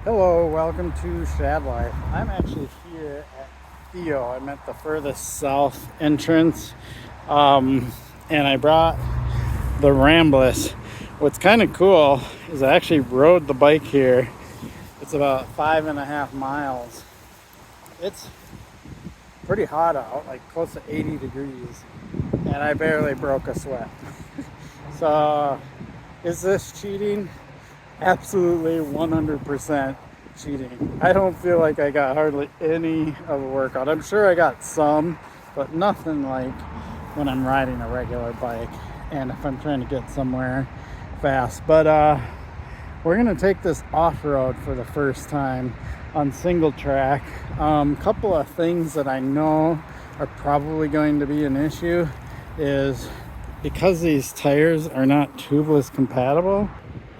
Hello, welcome to Shad Life. I'm actually here at Theo. I'm at the furthest south entrance, and I brought the Ramblas. What's kind of cool is I actually rode the bike here. It's about 5.5 miles. It's pretty hot out, like close to 80 degrees, and I barely broke a sweat. So, is this cheating? Absolutely 100% cheating. I don't feel like I got hardly any of a workout. I'm sure I got some, but nothing like when I'm riding a regular bike and if I'm trying to get somewhere fast. But we're gonna take this off-road for the first time on Singletrack. Couple of things that I know are probably going to be an issue is because these tires are not tubeless compatible.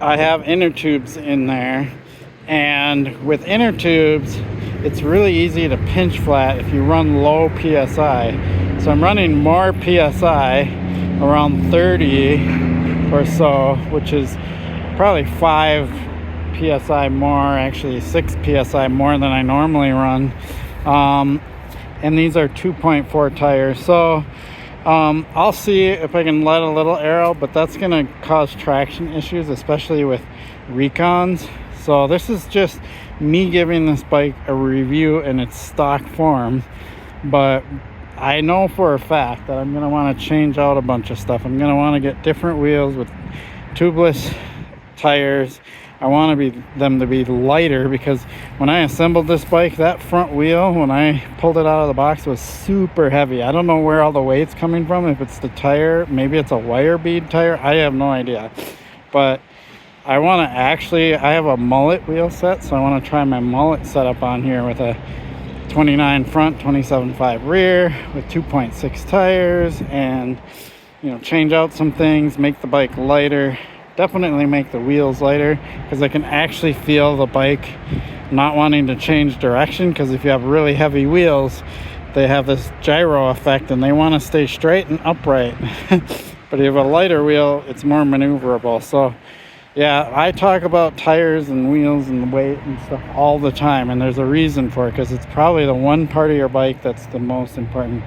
I have inner tubes in there, and with inner tubes it's really easy to pinch flat if you run low PSI. So I'm running more PSI, around 30 or so, which is probably 5 PSI more, actually 6 PSI more than I normally run. And these are 2.4 tires, so I'll see if I can let a little arrow, but that's gonna cause traction issues, especially with recons. So this is just me giving this bike a review in its stock form, but I know for a fact that I'm gonna want to change out a bunch of stuff. I'm gonna want to get different wheels with tubeless tires. I want them to be lighter, because when I assembled this bike, that front wheel, when I pulled it out of the box, was super heavy. I don't know where all the weight's coming from. If it's the tire, maybe it's a wire bead tire, I have no idea. But I want to I have a mullet wheel set, so I want to try my mullet setup on here with a 29 front, 27.5 rear with 2.6 tires, and change out some things, make the bike lighter. Definitely make the wheels lighter, because I can actually feel the bike not wanting to change direction, because if you have really heavy wheels, they have this gyro effect and they want to stay straight and upright. But if you have a lighter wheel, it's more maneuverable. So yeah, I talk about tires and wheels and weight and stuff all the time, and there's a reason for it, because it's probably the one part of your bike that's the most important.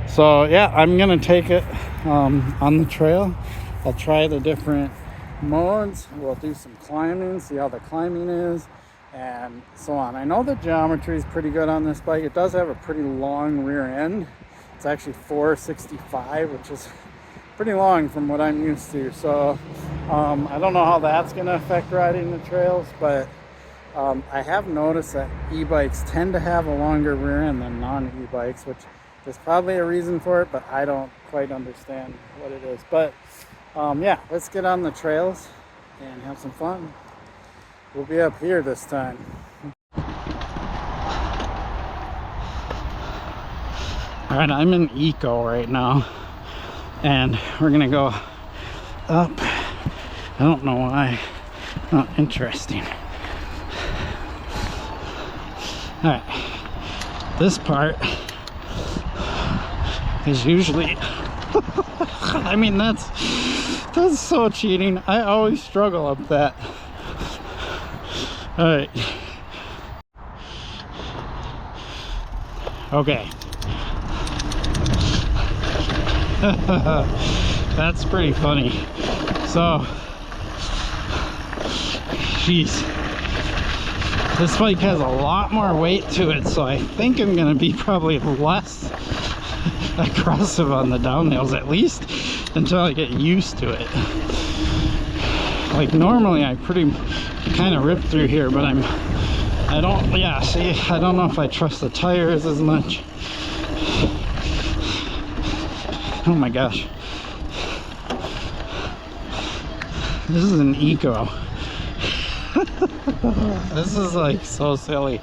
So yeah, I'm gonna take it on the trail. I'll try the different modes. We'll do some climbing, see how the climbing is, and so on. I know the geometry is pretty good on this bike. It does have a pretty long rear end. It's actually 465, which is pretty long from what I'm used to. So I don't know how that's going to affect riding the trails, but I have noticed that e-bikes tend to have a longer rear end than non-e-bikes, which there's probably a reason for it, but I don't quite understand what it is. But yeah, let's get on the trails and have some fun. We'll be up here this time. All right, I'm in Eco right now, and we're gonna go up. I don't know why. Oh, interesting. All right, this part is usually I mean, that's so cheating. I always struggle up that. All right. Okay. That's pretty funny. So, jeez. This bike has a lot more weight to it, so I think I'm gonna be probably less aggressive on the downhills, at least until I get used to it. Like normally I kind of rip through here, but I don't know if I trust the tires as much. Oh my gosh, this is an Eco. This is like so silly.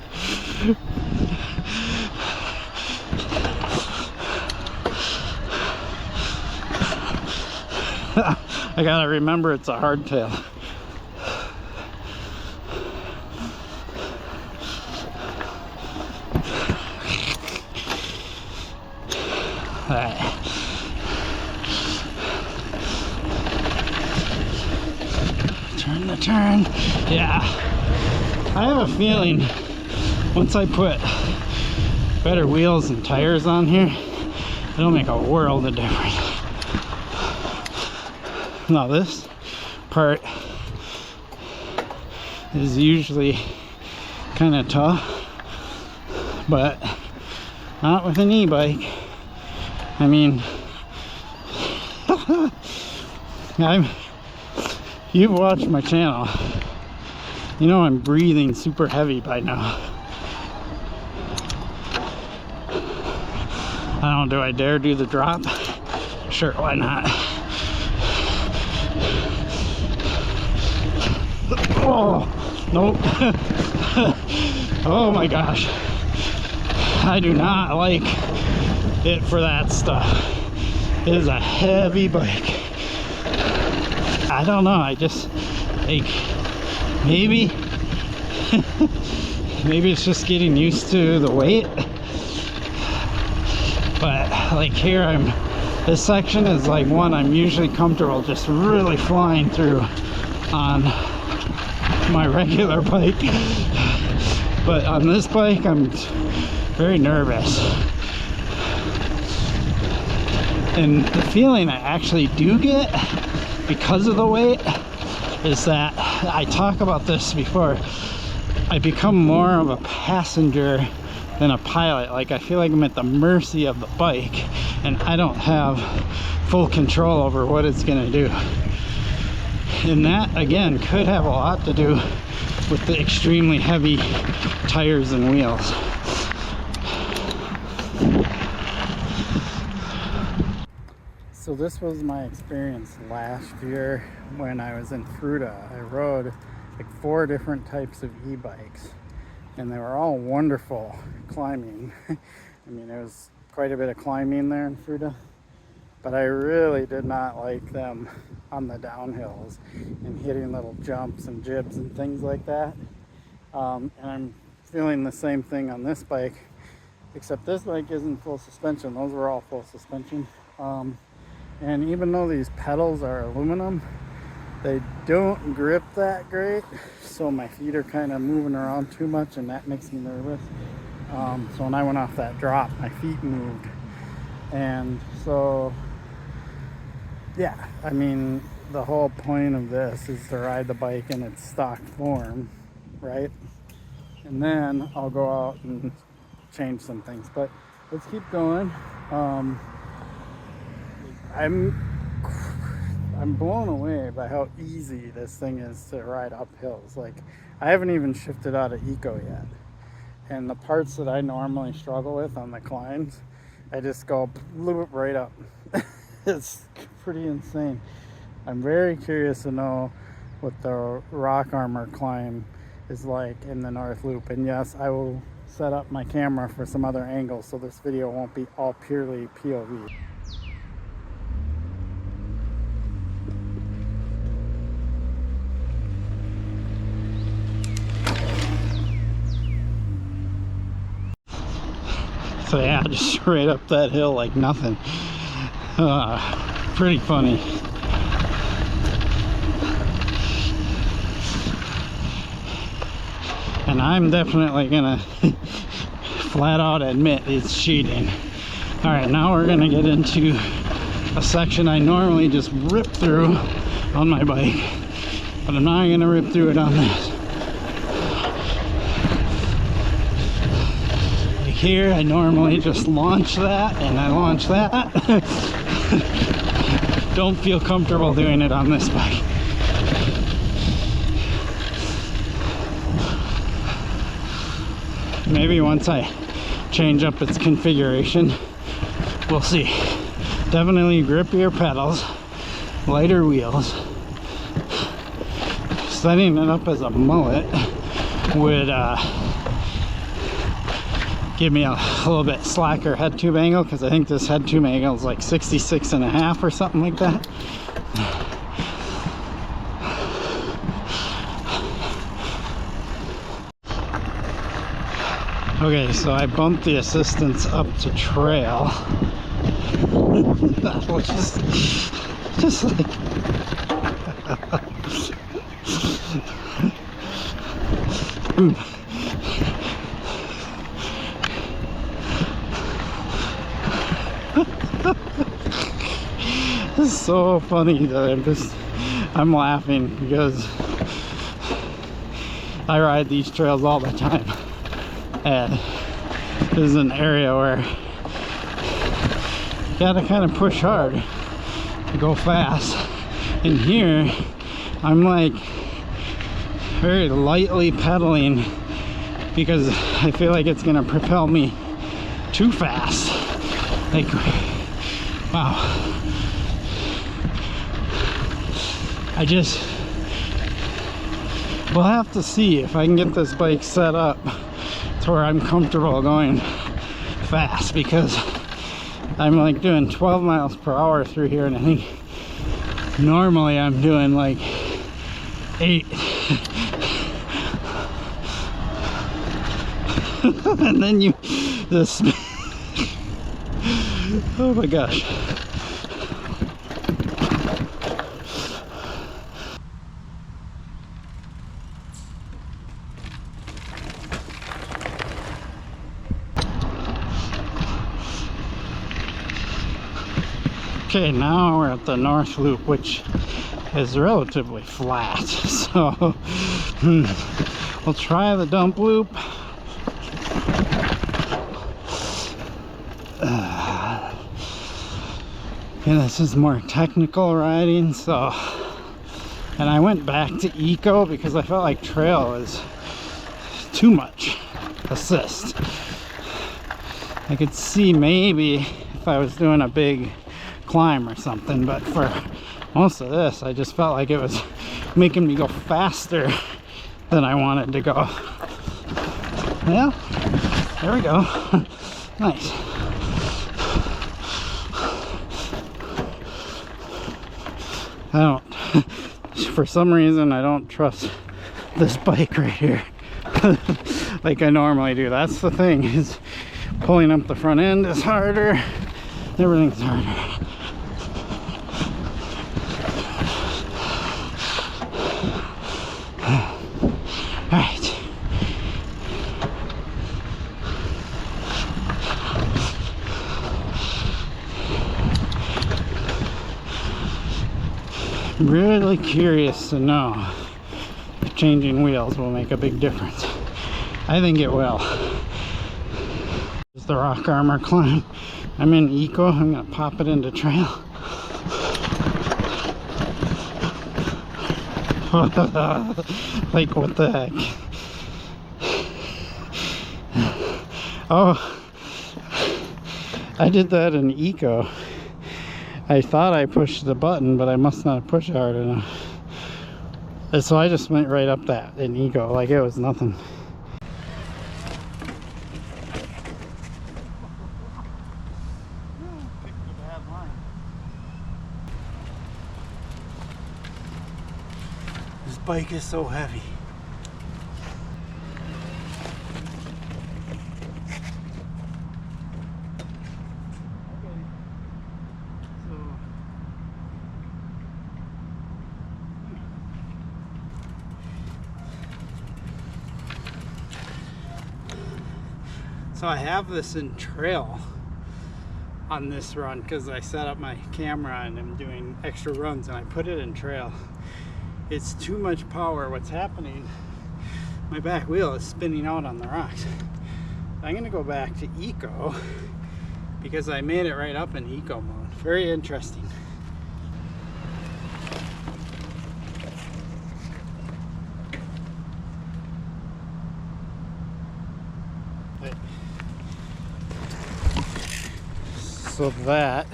I gotta remember it's a hardtail. Alright. Turn the turn. Yeah. I have a feeling once I put better wheels and tires on here, it'll make a world of difference. Now this part is usually kind of tough, but not with an e-bike. I mean, you've watched my channel, you know I'm breathing super heavy by now. I don't know, do I dare do the drop? Sure, why not? Oh, nope. Oh my gosh. I do not like it for that stuff. It is a heavy bike. I don't know, I just like maybe maybe it's just getting used to the weight. But like here this section is like one I'm usually comfortable just really flying through on my regular bike. But on this bike I'm very nervous. And the feeling I actually do get because of the weight is that, I talk about this before, I become more of a passenger than a pilot. Like I feel like I'm at the mercy of the bike and I don't have full control over what it's gonna do. And that again could have a lot to do with the extremely heavy tires and wheels. So this was my experience last year when I was in Fruta. I rode like 4 different types of e-bikes and they were all wonderful climbing. I mean, there was quite a bit of climbing there in Fruta, but I really did not like them on the downhills and hitting little jumps and jibs and things like that. And I'm feeling the same thing on this bike, except this bike isn't full suspension. Those were all full suspension. And even though these pedals are aluminum, they don't grip that great, so my feet are kind of moving around too much and that makes me nervous. So when I went off that drop, my feet moved. And so yeah, I mean, the whole point of this is to ride the bike in its stock form, right? And then I'll go out and change some things, but let's keep going. I'm blown away by how easy this thing is to ride up hills. Like, I haven't even shifted out of eco yet, and the parts that I normally struggle with on the climbs, I just go loop right up. It's pretty insane. I'm very curious to know what the rock armor climb is like in the North Loop, and yes, I will set up my camera for some other angles so this video won't be all purely POV. So yeah, just straight up that hill like nothing. Pretty funny. And I'm definitely gonna flat out admit it's cheating. All right, now we're gonna get into a section I normally just rip through on my bike, but I'm not gonna rip through it on this. Here I normally just launch that and I launch that. Don't feel comfortable doing it on this bike. Maybe once I change up its configuration, we'll see. Definitely grippier pedals, lighter wheels. Setting it up as a mullet would give me a little bit slacker head tube angle, because I think this head tube angle is like 66.5 or something like that. Okay, so I bumped the assistance up to trail. That was just like This is so funny that I'm laughing because I ride these trails all the time, and this is an area where you gotta kind of push hard to go fast. And here I'm like very lightly pedaling because I feel like it's gonna propel me too fast. Like, wow. We'll have to see if I can get this bike set up to where I'm comfortable going fast, because I'm like doing 12 miles per hour through here, and I think normally I'm doing like 8. And then you just oh my gosh. Okay, now we're at the North Loop, which is relatively flat, so we'll try the dump loop. And this is more technical riding, so, and I went back to eco because I felt like trail was too much assist. I could see maybe if I was doing a big climb or something, but for most of this I just felt like it was making me go faster than I wanted to go. Yeah, there we go. Nice. I don't, for some reason I don't trust this bike right here like I normally do. That's the thing, is pulling up the front end is harder, everything's harder. Alright. I'm really curious to know if changing wheels will make a big difference. I think it will. There's the rock armor climb. I'm in eco, I'm gonna pop it into trail. Like, what the heck? Oh, I did that in eco. I thought I pushed the button, but I must not have pushed hard enough. And so I just went right up that in eco, like it was nothing. This bike is so heavy. So I have this in trail on this run because I set up my camera and I'm doing extra runs, and I put it in trail. It's too much power. What's happening, my back wheel is spinning out on the rocks. I'm gonna go back to eco because I made it right up in eco mode. Very interesting. So that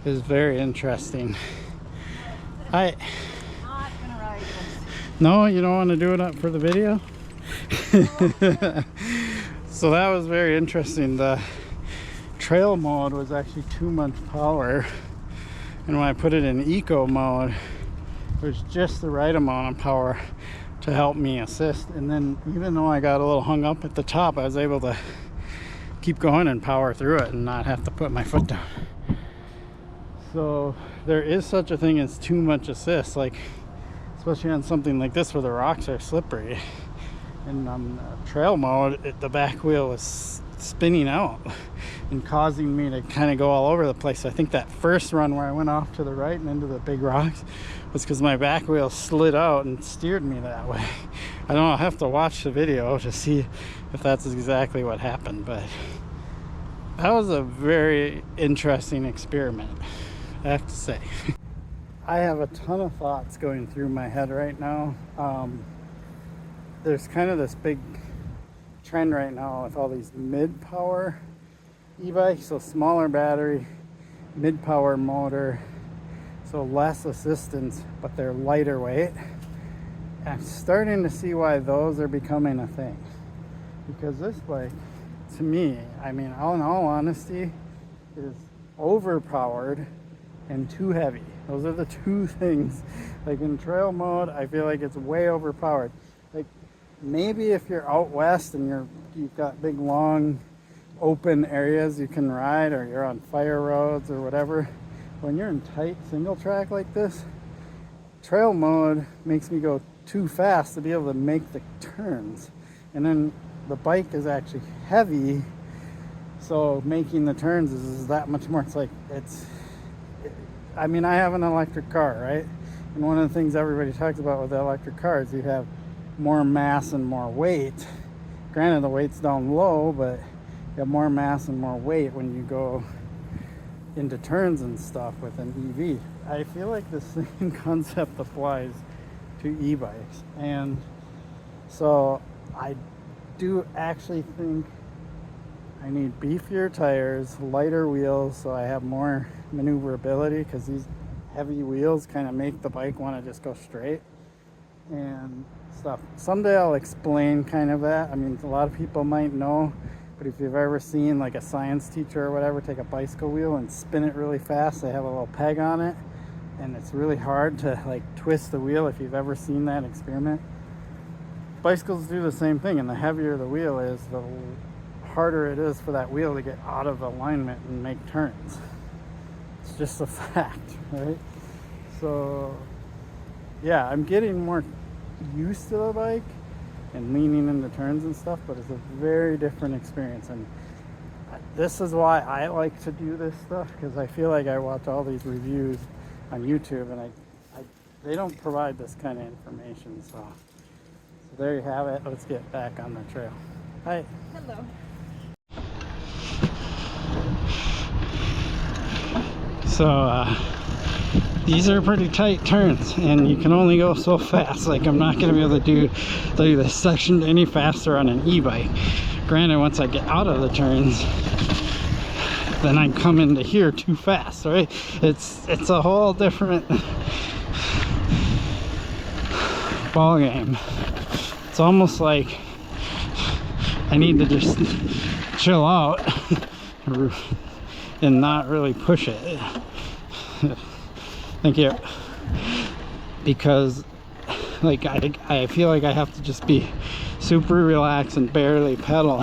is very interesting. Not gonna ride this. No, you don't want to do it up for the video? So that was very interesting. The trail mode was actually too much power, and when I put it in eco mode, it was just the right amount of power to help me assist. And then even though I got a little hung up at the top, I was able to keep going and power through it and not have to put my foot down. So there is such a thing as too much assist, like especially on something like this where the rocks are slippery. And on trail mode, the back wheel was spinning out and causing me to kind of go all over the place. So I think that first run where I went off to the right and into the big rocks was because my back wheel slid out and steered me that way. I don't know, I'll have to watch the video to see if that's exactly what happened, but that was a very interesting experiment, I have to say. I have a ton of thoughts going through my head right now. There's kind of this big trend right now with all these mid-power e-bikes, so smaller battery, mid-power motor, so less assistance, but they're lighter weight. I'm starting to see why those are becoming a thing, because this bike, to me, I mean, in all honesty, is overpowered and too heavy. Those are the two things. Like in trail mode, I feel like it's way overpowered. Like maybe if you're out west and you've got big long open areas you can ride, or you're on fire roads or whatever, when you're in tight single track like this, trail mode makes me go too fast to be able to make the turns. And then the bike is actually heavy, so making the turns is that much more. It's like I mean, I have an electric car, right? And one of the things everybody talks about with the electric cars, you have more mass and more weight. Granted, the weight's down low, but you have more mass and more weight when you go into turns and stuff with an EV. I feel like the same concept applies to e-bikes. And so I do actually think I need beefier tires, lighter wheels, so I have more maneuverability, because these heavy wheels kind of make the bike want to just go straight and stuff. Someday I'll explain kind of that. I mean, a lot of people might know, but if you've ever seen like a science teacher or whatever take a bicycle wheel and spin it really fast, they have a little peg on it, and it's really hard to like twist the wheel. If you've ever seen that experiment, bicycles do the same thing, and the heavier the wheel is, the harder it is for that wheel to get out of alignment and make turns. It's just a fact, right? So yeah, I'm getting more used to the bike and leaning into turns and stuff, but it's a very different experience. And this is why I like to do this stuff, because I feel like I watch all these reviews on YouTube, and they don't provide this kind of information. So there you have it. Let's get back on the trail. Hi. Hello. So these are pretty tight turns, and you can only go so fast. Like, I'm not going to be able to do this section any faster on an e-bike. Granted, once I get out of the turns, then I come into here too fast, right? It's a whole different ball game. It's almost like I need to just chill out and not really push it. Thank you. Because like I feel like I have to just be super relaxed and barely pedal.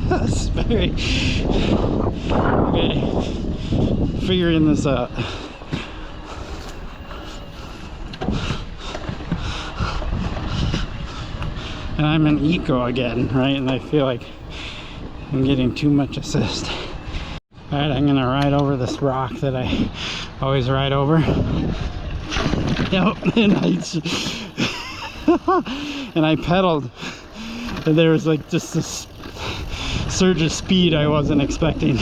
That's very okay. Figuring this out. And I'm in eco again, right? And I feel like I'm getting too much assist. All right, I'm gonna ride over this rock that I always ride over. Yep, and I pedaled, and there was like just this surge of speed I wasn't expecting.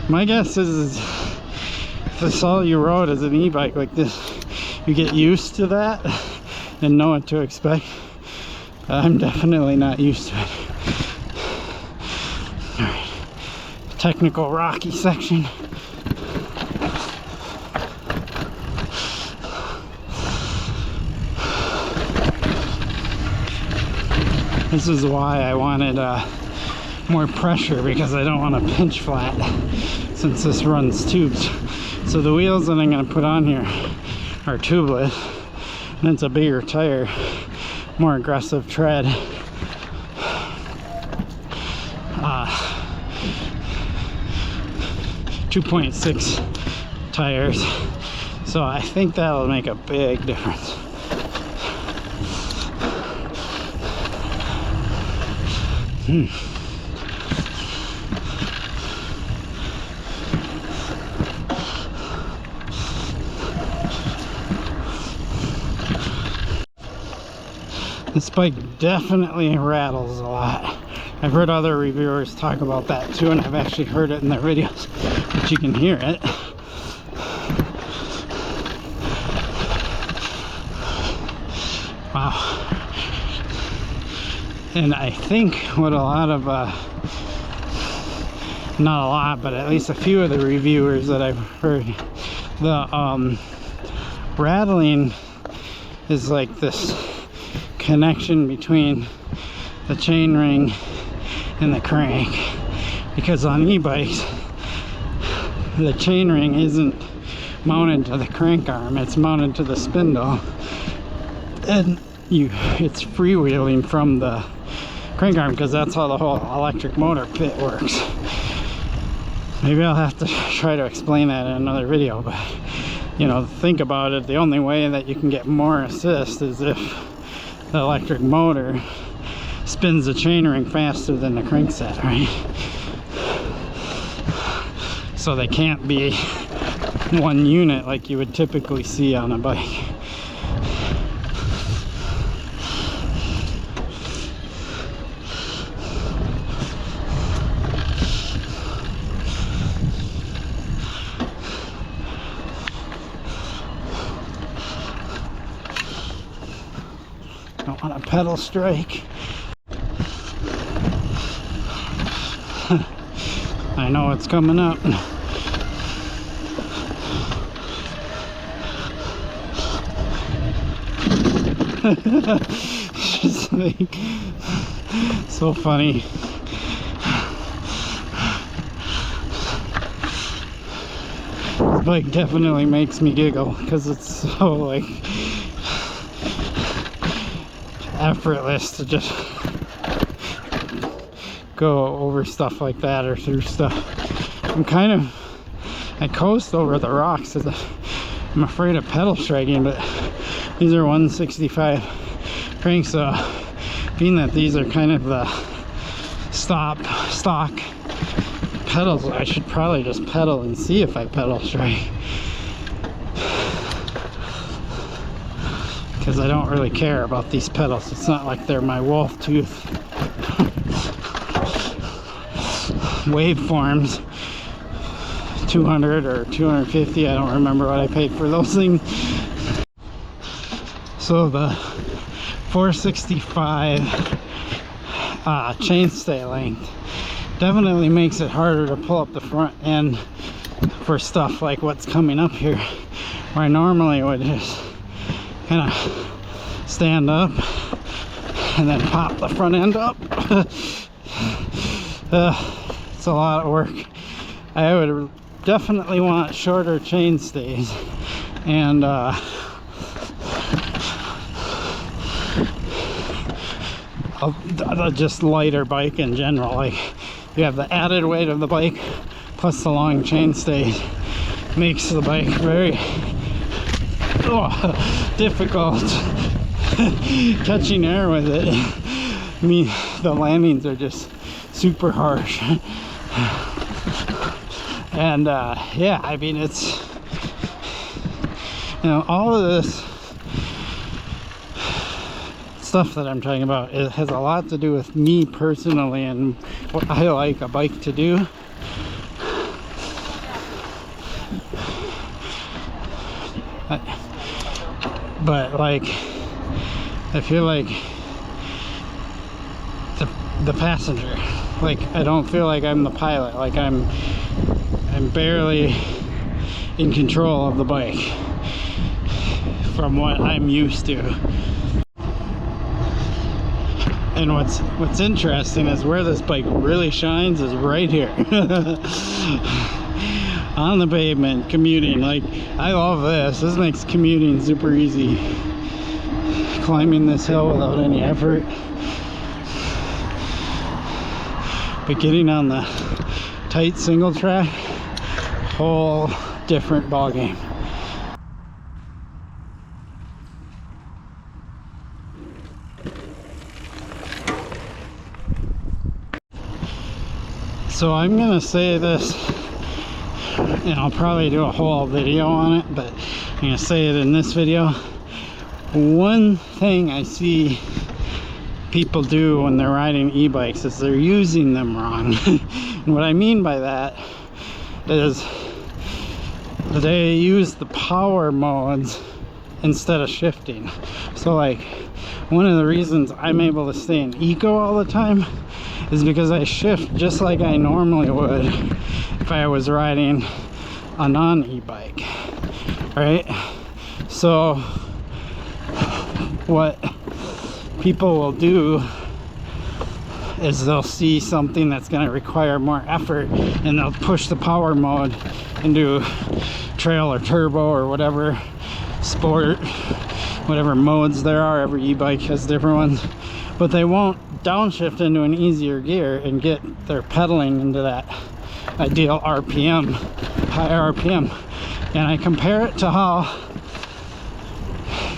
My guess is if this all you rode as an e-bike like this, you get used to that and know what to expect. I'm definitely not used to it. All right, technical rocky section. This is why I wanted more pressure, because I don't want to pinch flat since this runs tubes. So the wheels that I'm going to put on here are tubeless, and it's a bigger tire, more aggressive tread. 2.6 tires, so I think that'll make a big difference. This bike definitely rattles a lot. I've heard other reviewers talk about that too, and I've actually heard it in their videos, but you can hear it. Wow. And I think what a lot of, not a lot, but at least a few of the reviewers that I've heard, the rattling is like this connection between the chainring and the crank, because on e-bikes the chainring isn't mounted to the crank arm, it's mounted to the spindle, and it's freewheeling from the crank arm, because that's how the whole electric motor pit works. Maybe I'll have to try to explain that in another video, but you know, think about it, the only way that you can get more assist is if the electric motor spins the chainring faster than the crankset, right? So they can't be one unit like you would typically see on a bike. Don't want a pedal strike. I know it's coming up. Just like, so funny. This bike definitely makes me giggle because it's so like effortless to just go over stuff like that or through stuff. I coast over the rocks because I'm afraid of pedal striking, but these are 165 cranks, so being that these are kind of the stock pedals, I should probably just pedal and see if I pedal strike, because I don't really care about these pedals. It's not like they're my wolf tooth waveforms. 200 or 250, I don't remember what I paid for those things. So the 465 chainstay length definitely makes it harder to pull up the front end for stuff like what's coming up here, where I normally would just kind of stand up and then pop the front end up. It's a lot of work. I would definitely want shorter chain stays and just lighter bike in general. Like, you have the added weight of the bike plus the long chain stays, makes the bike very difficult catching air with it. I mean, the landings are just super harsh. And yeah, I mean, it's, you know, all of this stuff that I'm talking about, it has a lot to do with me personally and what I like a bike to do. But like, I feel like the passenger, like, I don't feel like I'm the pilot. Like, I'm barely in control of the bike from what I'm used to. And what's interesting is where this bike really shines is right here. On the pavement, commuting. Like, I love this. This makes commuting super easy. Climbing this hill without any effort. But getting on the tight single track, whole different ball game. So I'm gonna say this, and I'll probably do a whole video on it, but I'm gonna say it in this video. One thing I see people do when they're riding e-bikes is they're using them wrong. And what I mean by that is they use the power modes instead of shifting. So like, one of the reasons I'm able to stay in eco all the time is because I shift just like I normally would if I was riding a non-e-bike, right? So what people will do is they'll see something that's going to require more effort and they'll push the power mode into trail or turbo or whatever sport, whatever modes there are. Every e-bike has different ones, but they won't downshift into an easier gear and get their pedaling into that ideal RPM, high RPM. And I compare it to how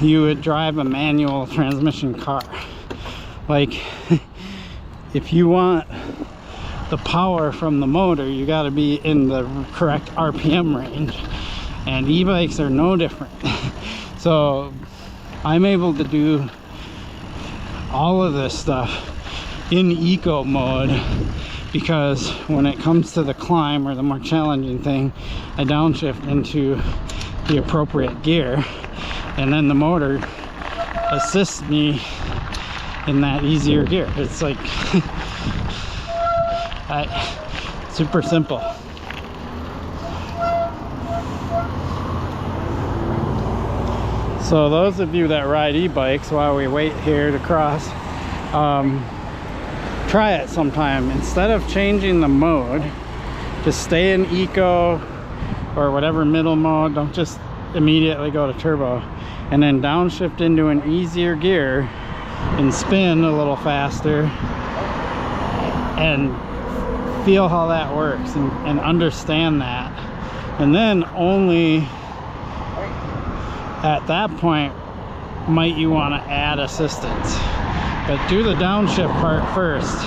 you would drive a manual transmission car. Like, if you want the power from the motor, you got to be in the correct RPM range, and e-bikes are no different. So I'm able to do all of this stuff in eco mode because when it comes to the climb or the more challenging thing, I downshift into the appropriate gear, and then the motor assists me in that easier gear. It's like super simple. So those of you that ride e-bikes while we wait here to cross, try it sometime. Instead of changing the mode, just stay in eco or whatever middle mode. Don't just immediately go to turbo, and then downshift into an easier gear and spin a little faster and feel how that works, and understand that. And then only at that point might you want to add assistance, but do the downshift part first,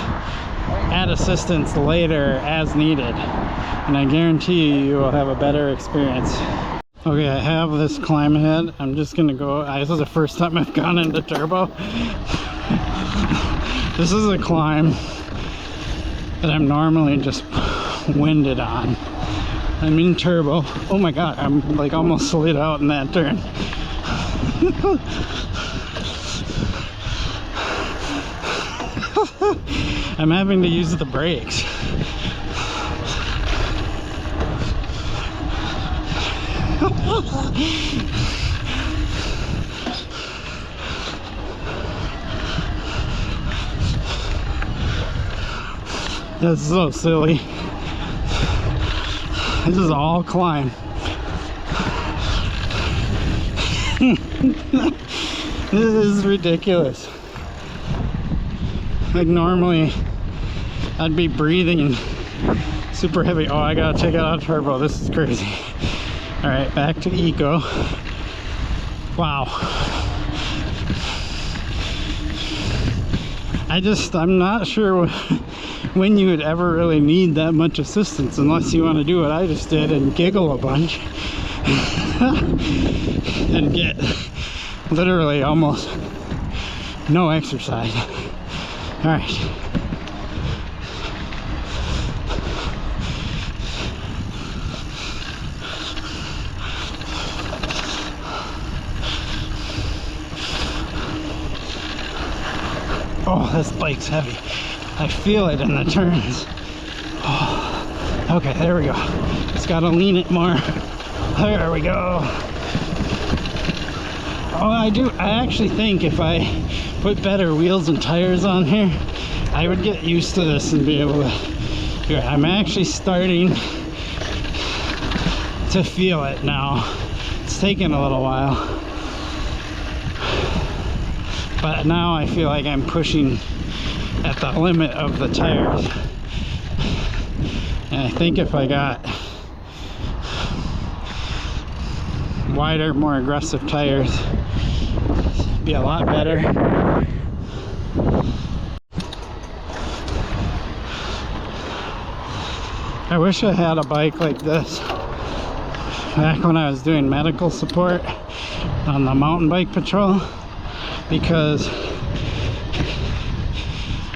add assistance later as needed, and I guarantee you will have a better experience. Okay, I have this climb ahead. I'm just gonna go. This is the first time I've gone into turbo. This is a climb that I'm normally just winded on. I'm in turbo. Oh my god, I'm like almost slid out in that turn. I'm having to use the brakes. That's so silly. This is all climb. This is ridiculous. Like normally I'd be breathing super heavy. Oh, I gotta check out turbo. This is crazy. All right, back to eco. Wow. I'm not sure when you would ever really need that much assistance, unless you want to do what I just did and giggle a bunch and get literally almost no exercise. All right. Oh, this bike's heavy. I feel it in the turns. Oh, okay, there we go. Just gotta lean it more. There we go. Oh, I actually think if I put better wheels and tires on here, I would get used to this and be able to do it. I'm actually starting to feel it now. It's taken a little while, but now I feel like I'm pushing at the limit of the tires. And I think if I got wider, more aggressive tires, it'd be a lot better. I wish I had a bike like this back when I was doing medical support on the mountain bike patrol, because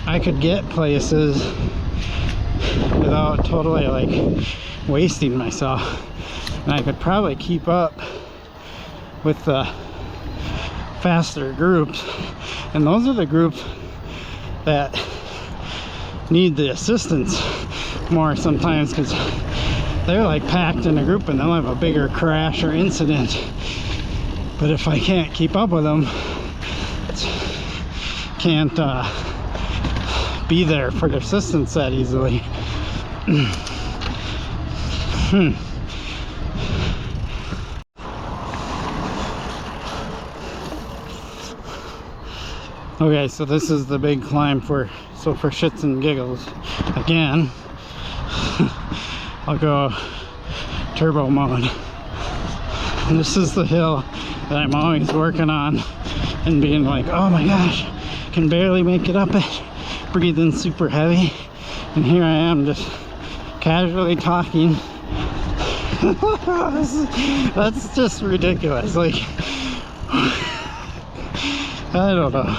I could get places without totally like wasting myself, and I could probably keep up with the faster groups, and those are the groups that need the assistance more sometimes, because they're like packed in a group and they'll have a bigger crash or incident. But if I can't keep up with them, can't be there for their assistance that easily. Okay, so this is the big climb for shits and giggles again. I'll go turbo mode. And this is the hill that I'm always working on and being like, oh my gosh, can barely make it up it, breathing super heavy, and here I am just casually talking. That's just ridiculous. Like, I don't know.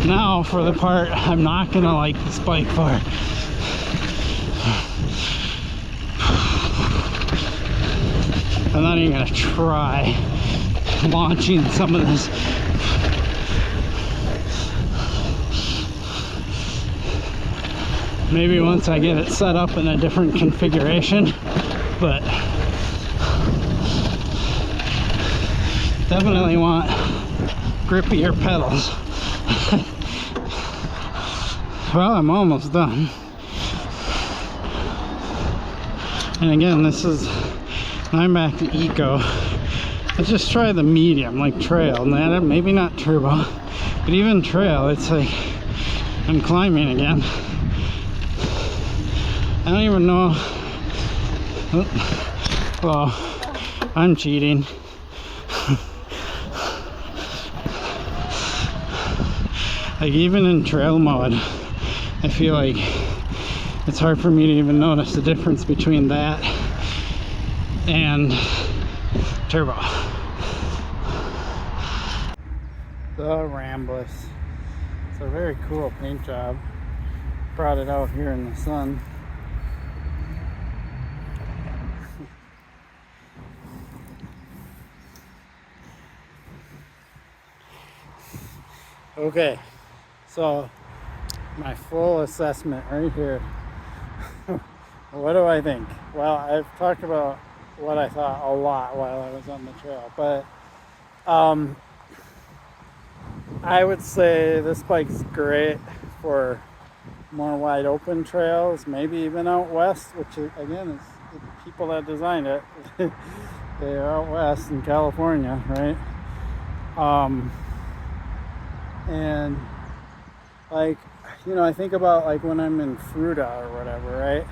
Now for the part I'm not gonna like this bike for. I'm not even gonna try launching some of this. Maybe once I get it set up in a different configuration, but definitely want grippier pedals. Well, I'm almost done. And again, this is, I'm back to eco. Let's just try the medium, like trail. Maybe not turbo, but even trail, it's like I'm climbing again. I don't even know. Well, I'm cheating. Like, even in trail mode, I feel like it's hard for me to even notice the difference between that and turbo. The Ramblas. It's a very cool paint job. Brought it out here in the sun. Okay, so my full assessment right here. What do I think? Well, I've talked about what I thought a lot while I was on the trail, but I would say this bike's great for more wide open trails, maybe even out west, which again is the people that designed it. They are out west in California, right? And like, you know, I think about like when I'm in Fruta or whatever, right?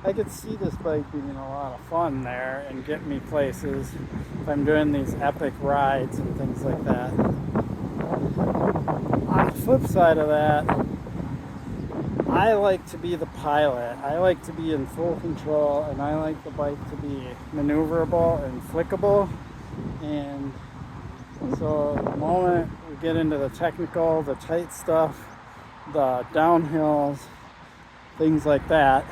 I could see this bike being a lot of fun there and get me places if I'm doing these epic rides and things like that. On the flip side of that, I like to be the pilot. I like to be in full control, and I like the bike to be maneuverable and flickable. And so the moment we get into the technical, the tight stuff, the downhills, things like that,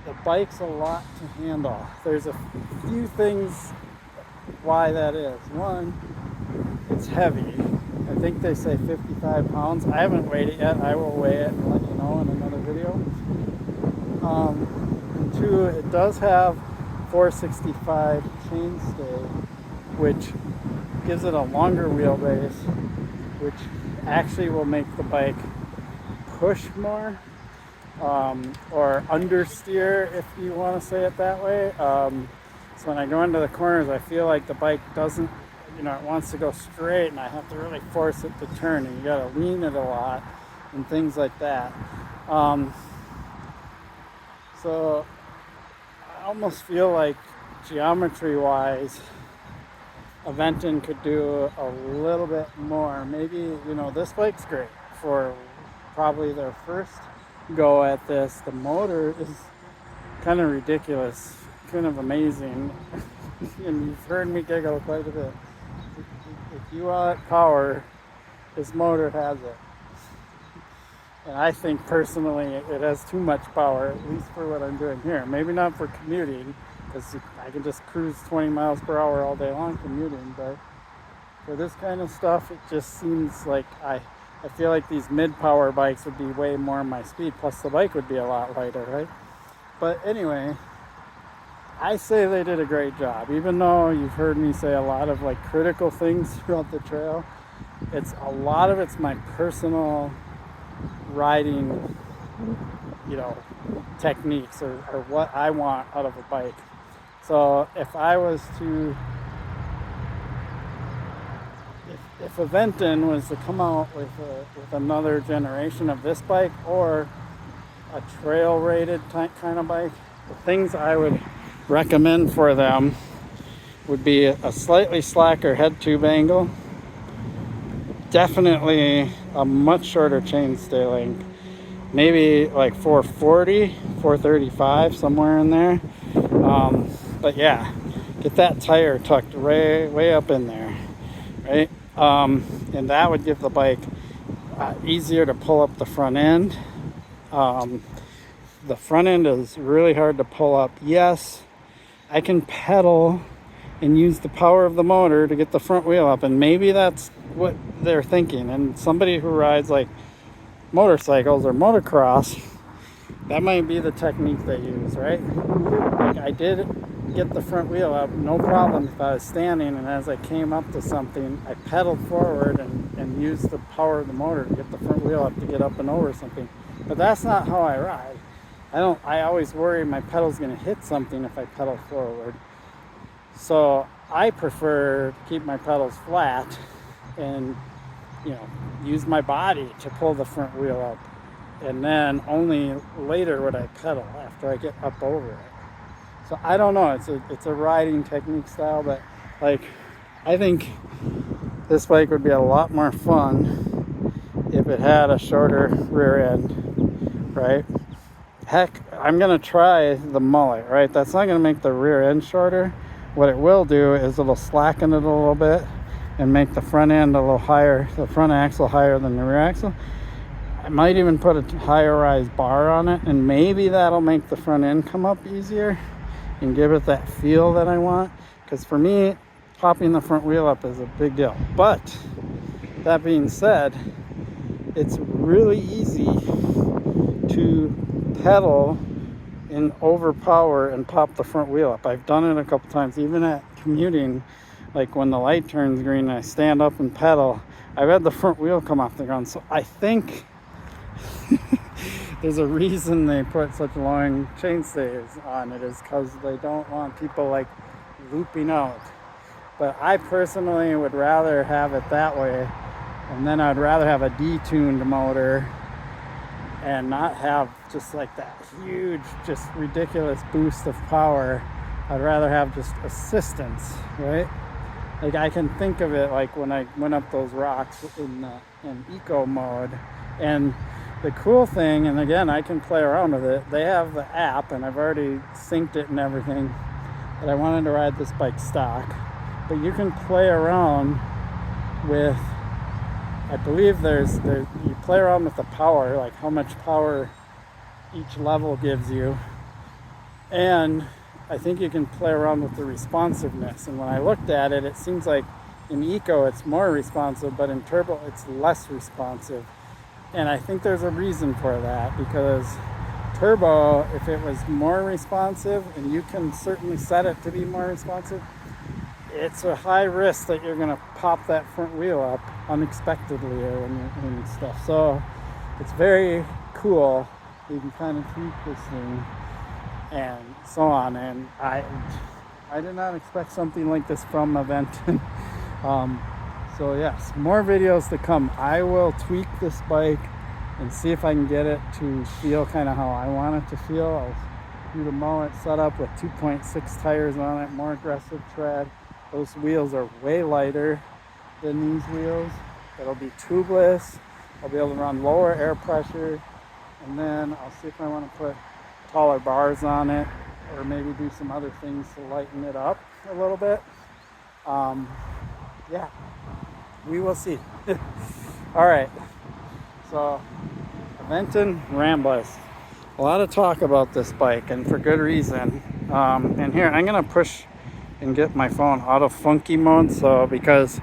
the bike's a lot to handle. There's a few things why that is. One, it's heavy. I think they say 55 pounds. I haven't weighed it yet. I will weigh it and let you know in another video. And two, it does have 465 chainstay, which gives it a longer wheelbase, which actually will make the bike push more, or understeer, if you want to say it that way. So when I go into the corners, I feel like the bike doesn't, you know, it wants to go straight, and I have to really force it to turn, and you got to lean it a lot and things like that. So I almost feel like geometry wise, Aventon could do a little bit more. Maybe, you know, this bike's great for probably their first go at this. The motor is kind of ridiculous, kind of amazing. And you've heard me giggle quite a bit. If you want power, this motor has it. And I think personally it has too much power, at least for what I'm doing here. Maybe not for commuting, because I can just cruise 20 miles per hour all day long commuting, but for this kind of stuff, it just seems like I feel like these mid-power bikes would be way more my speed, plus the bike would be a lot lighter, right? But anyway, I say they did a great job, even though you've heard me say a lot of like critical things throughout the trail. A lot of it's my personal riding, you know, techniques or what I want out of a bike. So if I was to, if Aventon was to come out with another generation of this bike or a trail rated kind of bike, the things I would recommend for them would be a slightly slacker head tube angle, definitely a much shorter chainstay length, maybe like 440, 435, somewhere in there. But yeah, get that tire tucked way up in there, right? And that would give the bike easier to pull up the front end. The front end is really hard to pull up. Yes, I can pedal and use the power of the motor to get the front wheel up, and maybe that's what they're thinking. And somebody who rides like motorcycles or motocross, that might be the technique they use, right? Like I did get the front wheel up, no problem if I was standing, and as I came up to something, I pedaled forward and used the power of the motor to get the front wheel up to get up and over something. But that's not how I ride. I always worry my pedal's gonna hit something if I pedal forward. So I prefer to keep my pedals flat and, you know, use my body to pull the front wheel up. And then only later would I pedal after I get up over it. So I don't know, it's a riding technique style, but like I think this bike would be a lot more fun if it had a shorter rear end, right? Heck, I'm gonna try the mullet, right? That's not gonna make the rear end shorter. What it will do is it'll slacken it a little bit and make the front end a little higher, the front axle higher than the rear axle. I might even put a higher rise bar on it, and maybe that'll make the front end come up easier and give it that feel that I want. Because for me, popping the front wheel up is a big deal. But that being said, it's really easy to pedal and overpower and pop the front wheel up. I've done it a couple times, even at commuting, like when the light turns green and I stand up and pedal, I've had the front wheel come off the ground. So I think there's a reason they put such long chainstays on it, is because they don't want people like looping out. But I personally would rather have it that way, and then I'd rather have a detuned motor and not have just like that huge, just ridiculous boost of power. I'd rather have just assistance, right? Like I can think of it like when I went up those rocks in eco mode. And the cool thing, and again, I can play around with it, they have the app, and I've already synced it and everything, but I wanted to ride this bike stock. But you can play around with, I believe you play around with the power, like how much power each level gives you. And I think you can play around with the responsiveness. And when I looked at it, it seems like in Eco it's more responsive, but in Turbo it's less responsive. And I think there's a reason for that, because Turbo, if it was more responsive, and you can certainly set it to be more responsive, it's a high risk that you're gonna pop that front wheel up unexpectedly or and stuff. So it's very cool. You can kind of tweak this thing and so on. And I did not expect something like this from Aventon. So yes, more videos to come. I will tweak this bike and see if I can get it to feel kind of how I want it to feel. I'll do the mullet setup with 2.6 tires on it, more aggressive tread. Those wheels are way lighter than these wheels. It'll be tubeless. I'll be able to run lower air pressure, and then I'll see if I want to put taller bars on it, or maybe do some other things to lighten it up a little bit. Yeah, we will see. All right, so Aventon Ramblas. A lot of talk about this bike, and for good reason. And here I'm gonna push and get my phone out of funky mode, so because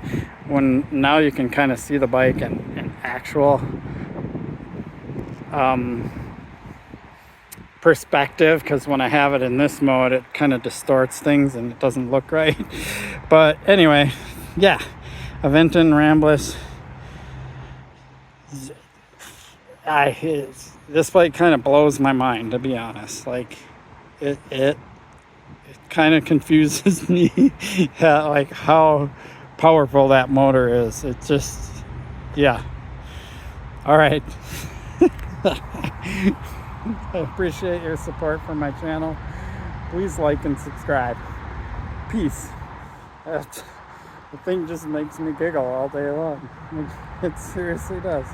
when now you can kind of see the bike in actual perspective, because when I have it in this mode it kind of distorts things and it doesn't look right. But anyway, yeah, Aventon Ramblas. This bike kind of blows my mind, to be honest. Like it kind of confuses me like how powerful that motor is. It just, yeah. All right. I appreciate your support for my channel. Please like and subscribe. Peace. The thing just makes me giggle all day long. It seriously does.